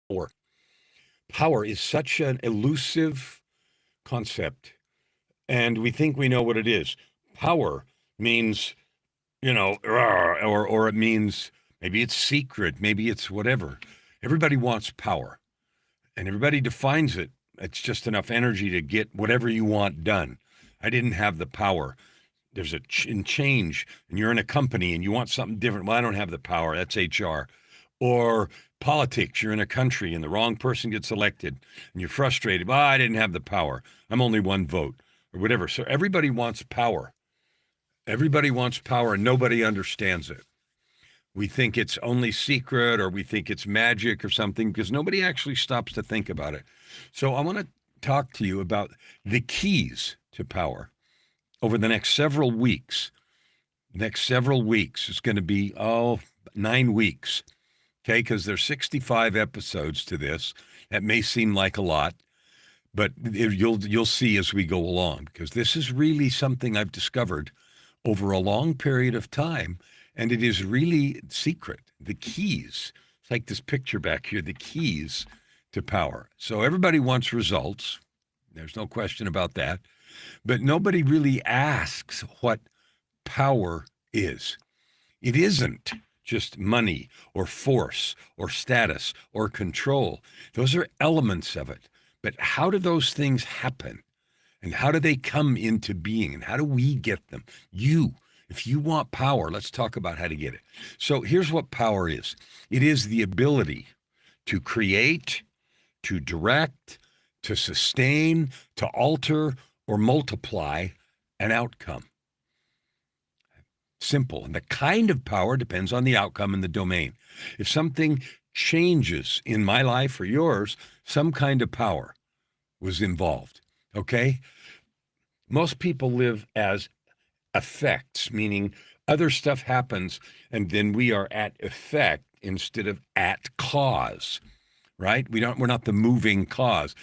Power. Power is such an elusive concept, and we think we know what it is. Power means, or it means maybe it's secret, maybe it's whatever. Everybody wants power, and everybody defines it. It's just enough energy to get whatever you want done. I didn't have the power. There's a change, and you're in a company and you want something different. Well, I don't have the power. That's HR. Or politics. You're in a country and the wrong person gets elected and you're frustrated. Well, I didn't have the power. I'm only one vote or whatever. So everybody wants power. Everybody wants power and nobody understands it. We think it's only secret or we think it's magic or something because nobody actually stops to think about it. So I want to talk to you about the keys to power over the next several weeks. Next several weeks. It's going to be, 9 weeks. Okay, because there's 65 episodes to this. That may seem like a lot, but you'll see as we go along, because this is really something I've discovered over a long period of time, and it is really secret. The keys. It's like this picture back here, the keys to power. So everybody wants results. There's no question about that. But nobody really asks what power is. It isn't just money or force or status or control. Those are elements of it. But how do those things happen? And how do they come into being? And how do we get them? If you want power, let's talk about how to get it. So here's what power is. It is the ability to create, to direct, to sustain, to alter, or multiply an outcome. Simple. And the kind of power depends on the outcome and the domain. If something changes in my life or yours, some kind of power was involved. Okay? Most people live as effects, meaning other stuff happens and then we are at effect instead of at cause. Right? We're not the moving cause.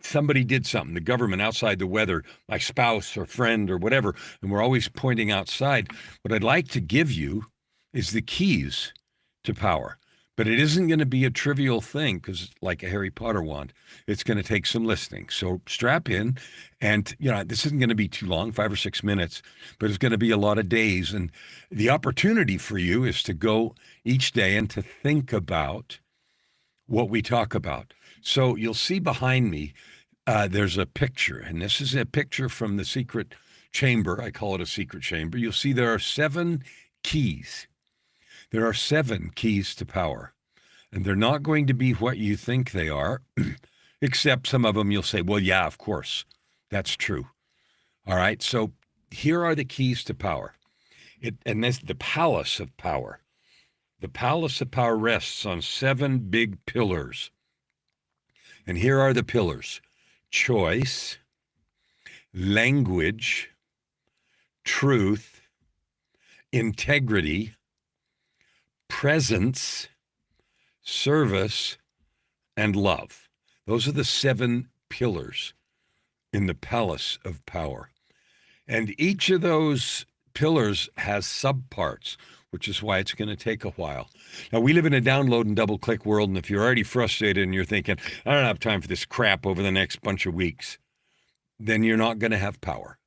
Somebody did something, the government, outside the weather, my spouse or friend or whatever, and we're always pointing outside. What I'd like to give you is the keys to power. But it isn't going to be a trivial thing because, like a Harry Potter wand, it's going to take some listening. So strap in, and this isn't going to be too long, 5 or 6 minutes, but it's going to be a lot of days. And the opportunity for you is to go each day and to think about what we talk about. So you'll see behind me, there's a picture, and this is a picture from the secret chamber. I call it a secret chamber. You'll see there are 7 keys. There are 7 keys to power, and they're not going to be what you think they are, except some of them you'll say, well, yeah, of course, that's true. All right, so here are the keys to power. And that's the palace of power. The palace of power rests on 7 big pillars. And here are the pillars: choice, language, truth, integrity, presence, service, and love. Those are the 7 pillars in the palace of power. And each of those pillars has subparts, which is why it's going to take a while. Now, we live in a download and double-click world, and if you're already frustrated and you're thinking, I don't have time for this crap over the next bunch of weeks, then you're not going to have power.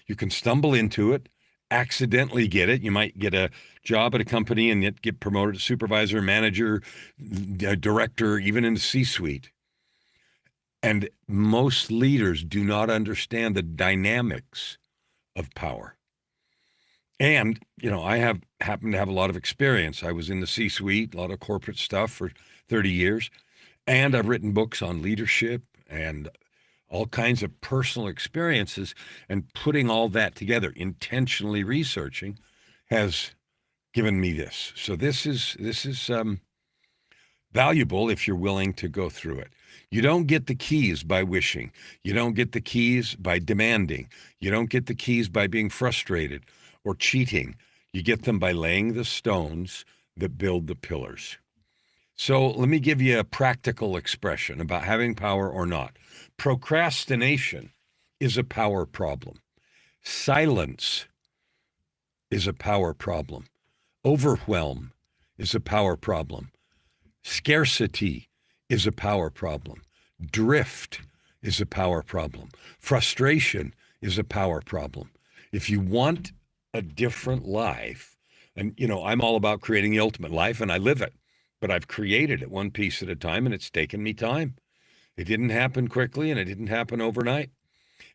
You can stumble into it, accidentally get it. You might get a job at a company and yet get promoted to supervisor, manager, director, even in the C-suite. And most leaders do not understand the dynamics of power. And, I happen to have a lot of experience. I was in the C-suite, a lot of corporate stuff for 30 years. And I've written books on leadership and all kinds of personal experiences. And putting all that together, intentionally researching, has given me this. So this is valuable if you're willing to go through it. You don't get the keys by wishing. You don't get the keys by demanding. You don't get the keys by being frustrated or cheating. You get them by laying the stones that build the pillars. So let me give you a practical expression about having power or not. Procrastination is a power problem. Silence is a power problem. Overwhelm is a power problem. Scarcity is a power problem. Drift is a power problem. Frustration is a power problem. If you want a different life, and I'm all about creating the ultimate life and I live it, but I've created it one piece at a time and it's taken me time. It didn't happen quickly and it didn't happen overnight.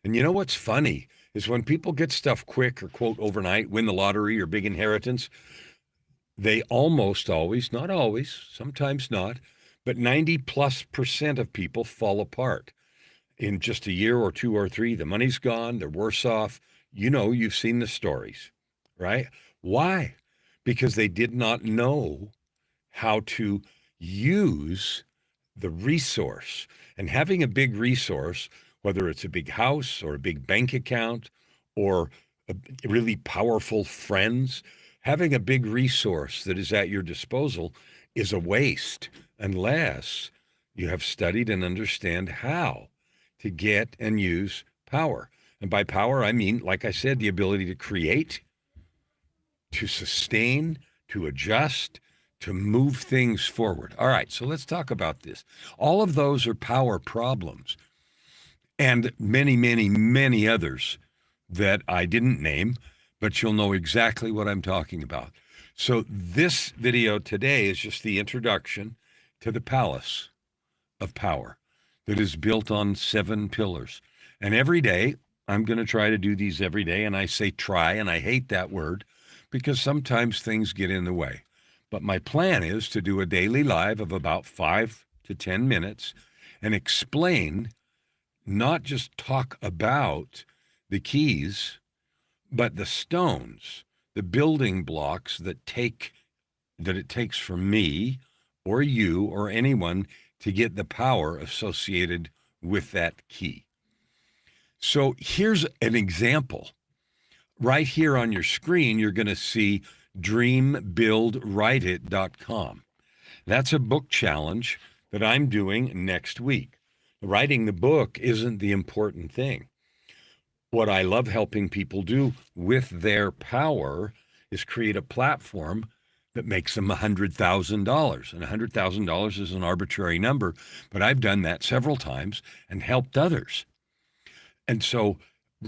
And you know what's funny is when people get stuff quick or quote overnight, win the lottery or big inheritance, they almost always, not always, sometimes not, but 90+% of people fall apart in just a year or two or three. The money's gone, they're worse off. You've seen the stories, right? Why? Because they did not know how to use the resource. And having a big resource, whether it's a big house or a big bank account or really powerful friends, having a big resource that is at your disposal is a waste unless you have studied and understand how to get and use power. And by power, I mean, like I said, the ability to create, to sustain, to adjust, to move things forward. All right, so let's talk about this. All of those are power problems, and many, many, many others that I didn't name, but you'll know exactly what I'm talking about. So this video today is just the introduction to the palace of power that is built on 7 pillars. And every day, I'm going to try to do these every day. And I say try, and I hate that word because sometimes things get in the way. But my plan is to do a daily live of about 5 to 10 minutes and explain, not just talk about the keys, but the stones, the building blocks that it takes for me or you or anyone to get the power associated with that key. So here's an example. Right here on your screen, you're going to see dreambuildwriteit.com. That's a book challenge that I'm doing next week. Writing the book isn't the important thing. What I love helping people do with their power is create a platform that makes them $100,000. And $100,000 is an arbitrary number, but I've done that several times and helped others. And so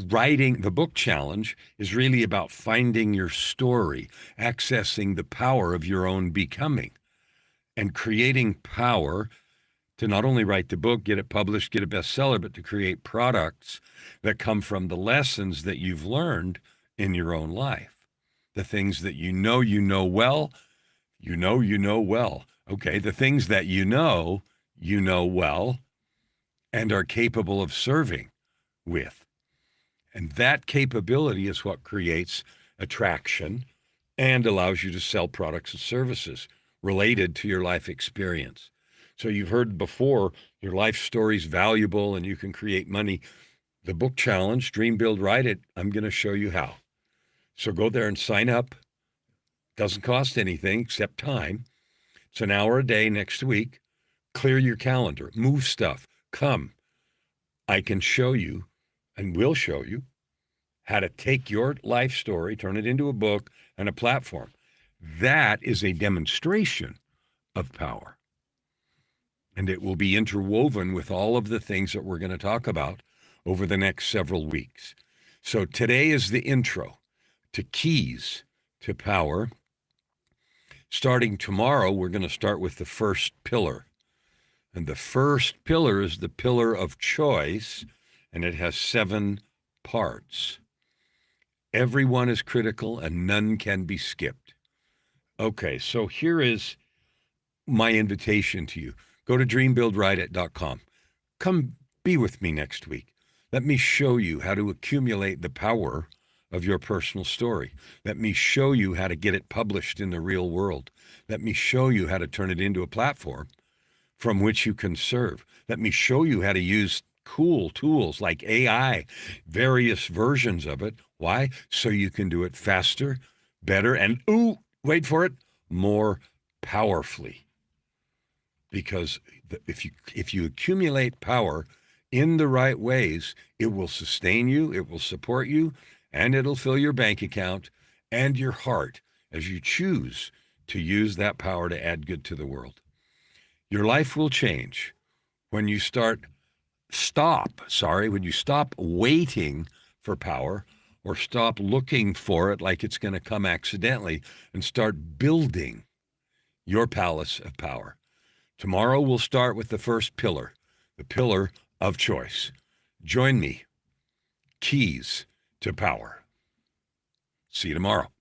writing the book challenge is really about finding your story, accessing the power of your own becoming, and creating power to not only write the book, get it published, get a bestseller, but to create products that come from the lessons that you've learned in your own life. The things that you know well. Okay, the things that you know well and are capable of serving with. And that capability is what creates attraction and allows you to sell products and services related to your life experience. So you've heard before, your life story is valuable and you can create money. The book challenge, Dream, Build, Write It, I'm going to show you how. So go there and sign up. Doesn't cost anything except time. It's an hour a day next week. Clear your calendar, move stuff, come. I can show you and will show you how to take your life story, turn it into a book and a platform. That is a demonstration of power. And it will be interwoven with all of the things that we're going to talk about over the next several weeks. So today is the intro to keys to power. Starting tomorrow, we're going to start with the first pillar. And the first pillar is the pillar of choice, and it has 7 parts. Everyone is critical and none can be skipped. Okay, so here is my invitation to you. Go to dreambuildwriteit.com. Come be with me next week. Let me show you how to accumulate the power of your personal story. Let me show you how to get it published in the real world. Let me show you how to turn it into a platform from which you can serve. Let me show you how to use cool tools like AI, various versions of it. Why? So you can do it faster, better, and wait for it, more powerfully. Because if you accumulate power in the right ways, it will sustain you, it will support you, and it'll fill your bank account and your heart as you choose to use that power to add good to the world. Your life will change when you when you stop waiting for power or stop looking for it like it's going to come accidentally and start building your palace of power. Tomorrow we'll start with the first pillar, the pillar of choice. Join me. Keys to Power. See you tomorrow.